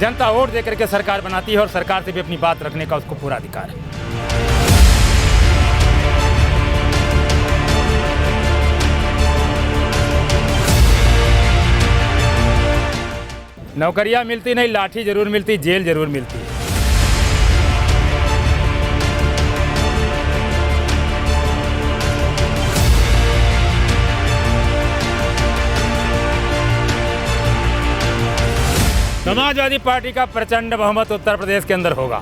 जनता vote दे करके सरकार बनाती है और सरकार से भी अपनी बात रखने का उसको पूरा अधिकार है। नौकरियां मिलती नहीं, लाठी जरूर मिलती, जेल जरूर मिलती है। समाजवादी पार्टी का प्रचंड बहुमत उत्तर प्रदेश के अंदर होगा।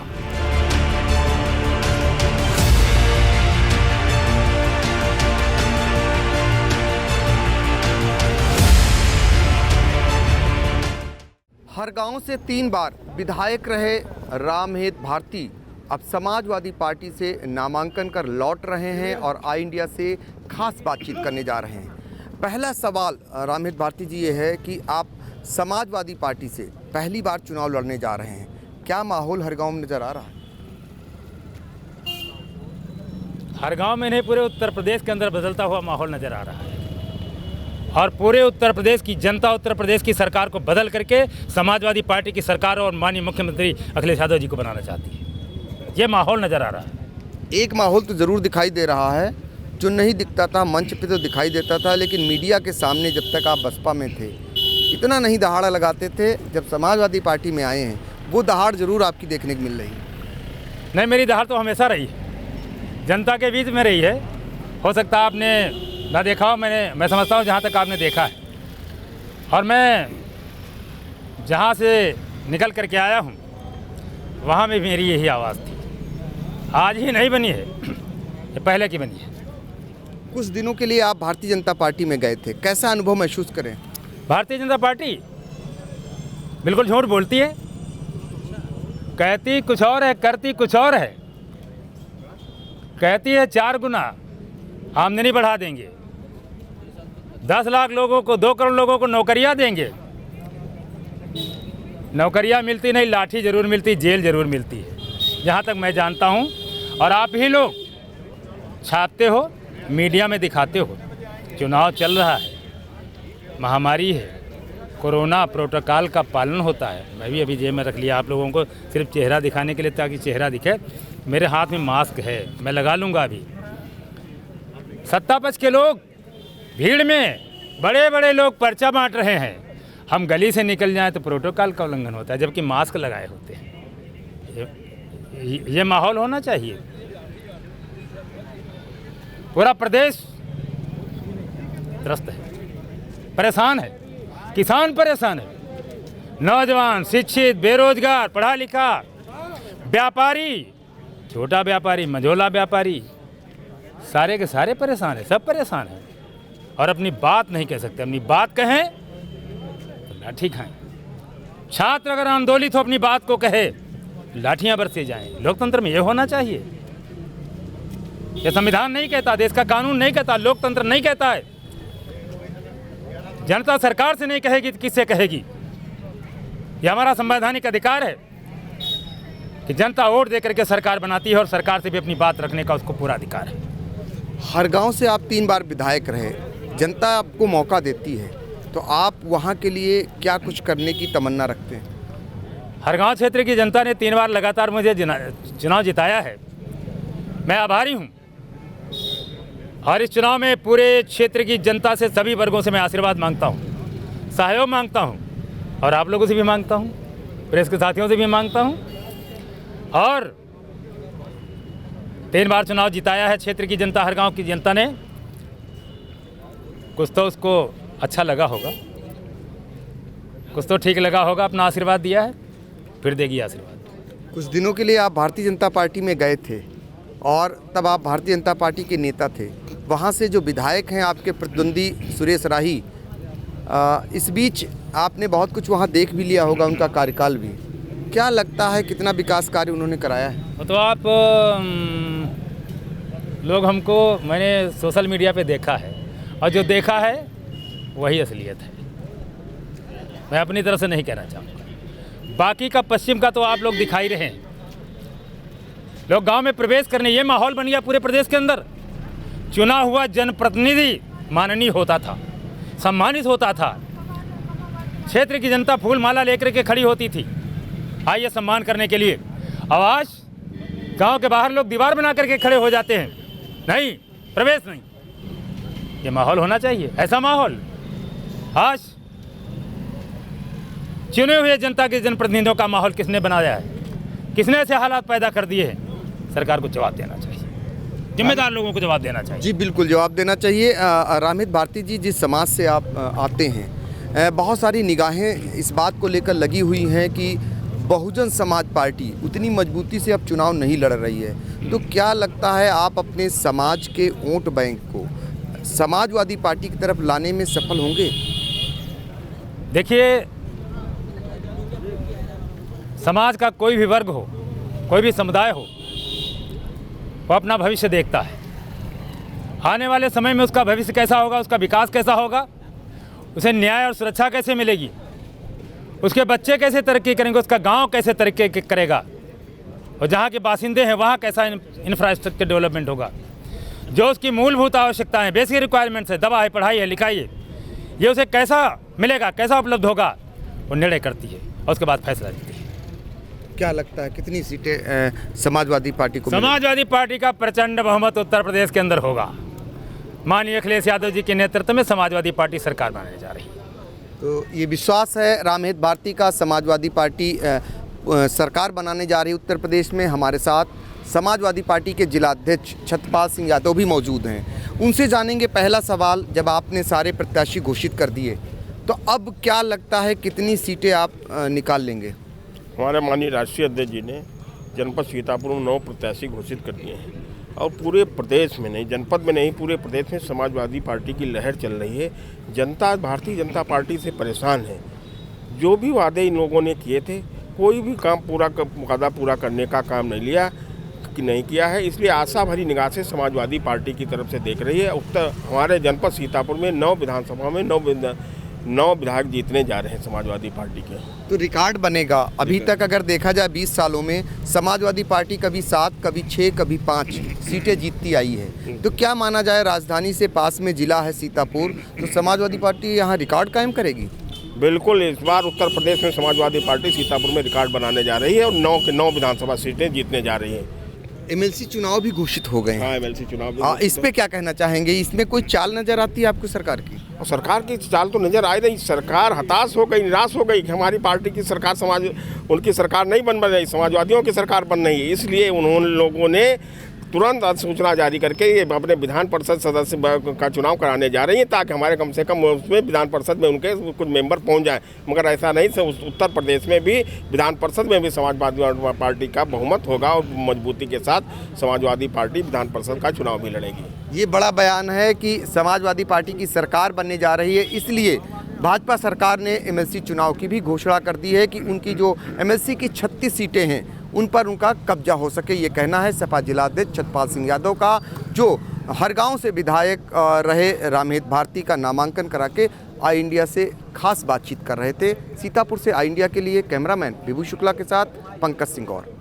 हर गांव से 3 बार विधायक रहे रामहेत भारती अब समाजवादी पार्टी से नामांकन कर लौट रहे हैं और आई इंडिया से खास बातचीत करने जा रहे हैं। पहला सवाल रामहेत भारती जी ये है कि आप समाजवादी पार्टी से पहली बार चुनाव लड़ने जा रहे हैं, क्या माहौल हर गांव में नज़र आ रहा है? हर गांव में नहीं, पूरे उत्तर प्रदेश के अंदर बदलता हुआ माहौल नज़र आ रहा है और पूरे उत्तर प्रदेश की जनता उत्तर प्रदेश की सरकार को बदल करके समाजवादी पार्टी की सरकार और माननीय मुख्यमंत्री अखिलेश यादव जी को बनाना चाहती है। ये माहौल नज़र आ रहा है। एक माहौल तो ज़रूर दिखाई दे रहा है जो नहीं दिखता था, मंच पे तो दिखाई देता था, लेकिन मीडिया के सामने जब तक आप बसपा में थे इतना नहीं दहाड़ा लगाते थे। जब समाजवादी पार्टी में आए हैं वो दहाड़ ज़रूर आपकी देखने को मिल रही है। नहीं, मेरी दहाड़ तो हमेशा रही है, जनता के बीच में रही है। हो सकता है आपने ना देखा हो, मैं समझता हूँ जहाँ तक आपने देखा है। और मैं जहाँ से निकल कर के आया हूँ वहाँ में मेरी यही आवाज़ थी। आज ही नहीं बनी है, ये पहले की बनी है। कुछ दिनों के लिए आप भारतीय जनता पार्टी में गए थे, कैसा अनुभव महसूस करें? भारतीय जनता पार्टी बिल्कुल झूठ बोलती है, कहती कुछ और है, करती कुछ और है। कहती है 4 गुना आमदनी बढ़ा देंगे, 10 लाख लोगों को, 2 करोड़ लोगों को नौकरियां देंगे। नौकरियां मिलती नहीं, लाठी जरूर मिलती, जेल जरूर मिलती है, जहां तक मैं जानता हूं। और आप ही लोग छापते हो, मीडिया में दिखाते हो। चुनाव चल रहा है, महामारी है, कोरोना प्रोटोकॉल का पालन होता है। मैं भी अभी जेब में रख लिया आप लोगों को सिर्फ चेहरा दिखाने के लिए, ताकि चेहरा दिखे। मेरे हाथ में मास्क है, मैं लगा लूँगा अभी। सत्ता पक्ष के लोग भीड़ में बड़े बड़े लोग पर्चा बांट रहे हैं, हम गली से निकल जाएं तो प्रोटोकॉल का उल्लंघन होता है, जबकि मास्क लगाए होते हैं। ये माहौल होना चाहिए। पूरा प्रदेश त्रस्त है, परेशान है, किसान परेशान है, नौजवान, शिक्षित, बेरोजगार, पढ़ा लिखा, व्यापारी, छोटा व्यापारी, मझोला व्यापारी, सारे के सारे परेशान है, सब परेशान है और अपनी बात नहीं कह सकते। अपनी बात कहें तो लाठी खाएं। छात्र अगर आंदोलित हो अपनी बात को कहे, लाठियां बरसे जाएं। लोकतंत्र में ये होना चाहिए। ये संविधान नहीं कहता, देश का कानून नहीं कहता, लोकतंत्र नहीं कहता है। जनता सरकार से नहीं कहेगी तो किससे कहेगी? ये हमारा संवैधानिक अधिकार है कि जनता वोट दे करके सरकार बनाती है और सरकार से भी अपनी बात रखने का उसको पूरा अधिकार है। हर गांव से आप 3 बार विधायक रहे, जनता आपको मौका देती है, तो आप वहां के लिए क्या कुछ करने की तमन्ना रखते हैं? हर गांव क्षेत्र की जनता ने 3 बार लगातार मुझे चुनाव जिताया है, मैं आभारी हूं। और इस चुनाव में पूरे क्षेत्र की जनता से, सभी वर्गों से मैं आशीर्वाद मांगता हूं, सहयोग मांगता हूं और आप लोगों से भी मांगता हूं, प्रेस के साथियों से भी मांगता हूं। और 3 बार चुनाव जिताया है क्षेत्र की जनता, हर गांव की जनता ने। कुछ तो उसको अच्छा लगा होगा, कुछ तो ठीक लगा होगा, अपना आशीर्वाद दिया है, फिर देगी आशीर्वाद। कुछ दिनों के लिए आप भारतीय जनता पार्टी में गए थे और तब आप भारतीय जनता पार्टी के नेता थे। वहाँ से जो विधायक हैं आपके प्रतिद्वंदी सुरेश राही, इस बीच आपने बहुत कुछ वहाँ देख भी लिया होगा, उनका कार्यकाल भी। क्या लगता है कितना विकास कार्य उन्होंने कराया है? तो आप लोग हमको, मैंने सोशल मीडिया पे देखा है और जो देखा है वही असलियत है। मैं अपनी तरफ से नहीं कहना चाहूँगा। बाकी का पश्चिम का तो आप लोग दिखाई रहे हैं। लोग गांव में प्रवेश करने, ये माहौल बन गया पूरे प्रदेश के अंदर। चुना हुआ जनप्रतिनिधि माननीय होता था, सम्मानित होता था, क्षेत्र की जनता फूल माला लेकर के खड़ी होती थी। आइए सम्मान करने के लिए। अब आज गांव के बाहर लोग दीवार बना करके खड़े हो जाते हैं, नहीं प्रवेश नहीं। ये माहौल होना चाहिए, ऐसा माहौल। आज चुने हुए जनता के जनप्रतिनिधियों का माहौल किसने बनाया है, किसने ऐसे हालात पैदा कर दिए हैं? सरकार को जवाब देना चाहिए, जिम्मेदार लोगों को जवाब देना चाहिए। जी बिल्कुल जवाब देना चाहिए। रामहित भारती जी, जिस समाज से आप आते हैं, बहुत सारी निगाहें इस बात को लेकर लगी हुई हैं कि बहुजन समाज पार्टी उतनी मजबूती से अब चुनाव नहीं लड़ रही है, तो क्या लगता है आप अपने समाज के वोट बैंक को समाजवादी पार्टी की तरफ लाने में सफल होंगे? देखिए, समाज का कोई भी वर्ग हो, कोई भी समुदाय हो, वो अपना भविष्य देखता है। आने वाले समय में उसका भविष्य कैसा होगा, उसका विकास कैसा होगा, उसे न्याय और सुरक्षा कैसे मिलेगी, उसके बच्चे कैसे तरक्की करेंगे, उसका गांव कैसे तरक्की करेगा, और जहाँ के बासिंदे हैं वहाँ कैसा इंफ्रास्ट्रक्चर डेवलपमेंट होगा, जो उसकी मूलभूत आवश्यकताएं, बेसिक रिक्वायरमेंट्स है, दवा है, पढ़ाई है, लिखाई है, ये उसे कैसा मिलेगा, कैसा उपलब्ध होगा, वो निर्णय करती है और उसके बाद फैसला देती है। क्या लगता है कितनी सीटें समाजवादी पार्टी को? समाजवादी पार्टी का प्रचंड बहुमत उत्तर प्रदेश के अंदर होगा। माननीय अखिलेश यादव जी के नेतृत्व में समाजवादी पार्टी सरकार बनाने जा रही है। तो ये विश्वास है रामहित भारती का, समाजवादी पार्टी सरकार बनाने जा रही है उत्तर प्रदेश में। हमारे साथ समाजवादी पार्टी के जिलाध्यक्ष छत्रपाल सिंह यादव भी मौजूद हैं, उनसे जानेंगे पहला सवाल। जब आपने सारे प्रत्याशी घोषित कर दिए, तो अब क्या लगता है कितनी सीटें आप निकाल लेंगे? हमारे माननीय राष्ट्रीय अध्यक्ष जी ने जनपद सीतापुर में 9 प्रत्याशी घोषित कर दिए हैं, और पूरे प्रदेश में नहीं, जनपद में नहीं, पूरे प्रदेश में समाजवादी पार्टी की लहर चल रही है। जनता भारतीय जनता पार्टी से परेशान है। जो भी वादे इन लोगों ने किए थे, कोई भी काम वादा पूरा करने का काम नहीं किया है, इसलिए आशा भरी निगाह से समाजवादी पार्टी की तरफ से देख रही है। हमारे जनपद सीतापुर में 9 विधानसभा में 9 विधायक जीतने जा रहे हैं समाजवादी पार्टी के। तो रिकॉर्ड बनेगा। अभी तक अगर देखा जाए 20 सालों में समाजवादी पार्टी कभी 7, कभी 6, कभी 5 सीटें जीतती आई है। तो क्या माना जाए, राजधानी से पास में जिला है सीतापुर, तो समाजवादी पार्टी यहाँ रिकॉर्ड कायम करेगी? बिल्कुल, इस बार उत्तर प्रदेश में समाजवादी पार्टी सीतापुर में रिकॉर्ड बनाने जा रही है और 9 के 9 विधानसभा सीटें जीतने जा रही है। एमएलसी चुनाव भी घोषित हो गए हैं। हाँ, एमएलसी चुनाव इस पे क्या कहना चाहेंगे? इसमें कोई चाल नजर आती है आपको सरकार की? और सरकार की चाल तो नजर आ रही। सरकार हताश हो गई, निराश हो गई कि हमारी पार्टी की सरकार उनकी सरकार नहीं बन रही, समाजवादियों की सरकार बन रही है। इसलिए उन्होंने लोगों ने तुरंत अधिसूचना जारी करके ये अपने विधान परिषद सदस्य का चुनाव कराने जा रही है, ताकि हमारे कम से कम उसमें विधान परिषद में उनके कुछ मेंबर पहुंच जाएं। मगर ऐसा नहीं, उत्तर प्रदेश में भी विधान परिषद में भी समाजवादी पार्टी का बहुमत होगा और मजबूती के साथ समाजवादी पार्टी विधान परिषद का चुनाव भी लड़ेगी। ये बड़ा बयान है कि समाजवादी पार्टी की सरकार बनने जा रही है, इसलिए भाजपा सरकार ने एमएलसी चुनाव की भी घोषणा कर दी है कि उनकी जो एमएलसी की 36 सीटें हैं उन पर उनका कब्जा हो सके। ये कहना है सपा जिलाध्यक्ष छत्रपाल सिंह यादव का, जो हर गांव से विधायक रहे रामहित भारती का नामांकन करा के आई इंडिया से खास बातचीत कर रहे थे। सीतापुर से आई इंडिया के लिए कैमरामैन विभू शुक्ला के साथ पंकज सिंह गौर।